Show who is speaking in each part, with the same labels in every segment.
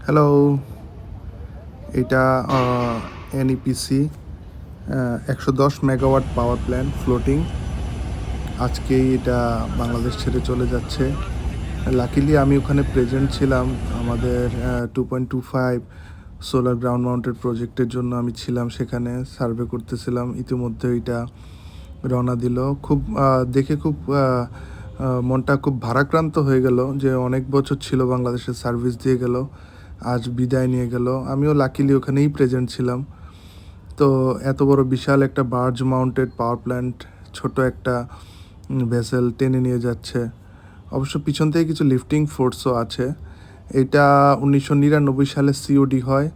Speaker 1: Hello, এটা এনইপিসি ১১০ megawatt power plant floating. আজকেই এটা বাংলাদেশ ছেড়ে চলে যাচ্ছে। লাকিলি আমি ওখানে প্রেজেন্ট ছিলাম। আমাদের 2.25 সোলার গ্রাউন্ড মাউন্টেড প্রজেক্টের জন্য আমি ছিলাম সেখানে, সার্ভে করতেছিলাম। ইতিমধ্যে এটা রওনা দিল। খুব দেখে খুব মনটা খুব ভারাক্রান্ত হয়ে গেল যে অনেক বছর ছিল বাংলাদেশে, সার্ভিস দিয়ে গেল, আজ বিদায় নিয়ে গেল। আমিও লাকিলি ওখানেই প্রেজেন্ট ছিলাম। তো এত বড় বিশাল একটা বার্জ মাউন্টেড পাওয়ার প্ল্যান্ট ছোট একটা ভেসেল টেনে নিয়ে যাচ্ছে। অবশ্য পিছন থেকে কিছু লিফটিং ফোর্সও আছে। এটা 1999 সালে সিওডি হয়।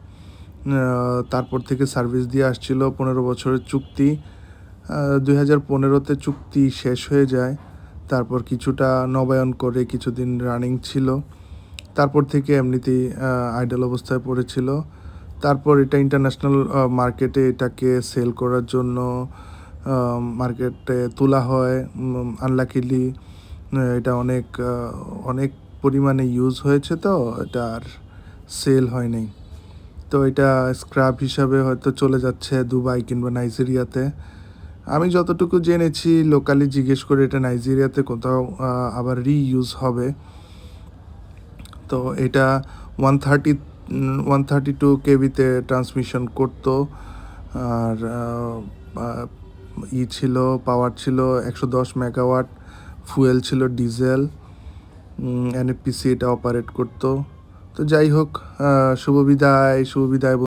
Speaker 1: তারপর থেকে সার্ভিস দিয়ে আসছিল, 15 বছরের চুক্তি। 2015-তে চুক্তি শেষ হয়ে যায়। তারপর কিছুটা নবায়ন করে কিছুদিন রানিং ছিল। তারপর থেকে এমনিতেই আইডল অবস্থায় পড়েছিল। তারপর এটা ইন্টারন্যাশনাল মার্কেটে এটাকে সেল করার জন্য মার্কেটে তোলা হয়। আনলাকিলি এটা অনেক পরিমাণে ইউজ হয়েছে, তো এটা আর সেল হয়নি। তো এটা স্ক্র্যাপ হিসাবে হয়তো চলে যাচ্ছে দুবাই কিংবা নাইজেরিয়াতে। আমি যতটুকু জেনেছি, লোকালি জিজ্ঞেস করে, এটা নাইজেরিয়াতে কোথাও আবার রিইউজ হবে। তো এটা 132 কেবিতে ট্রান্সমিশন করতো। আর ছিল, পাওয়ার ছিল 110 মেগাওয়াট, ফুয়েল ছিল ডিজেল। এনএফপিসি এটা অপারেট করতো। তো যাই হোক, শুভ বিদায়।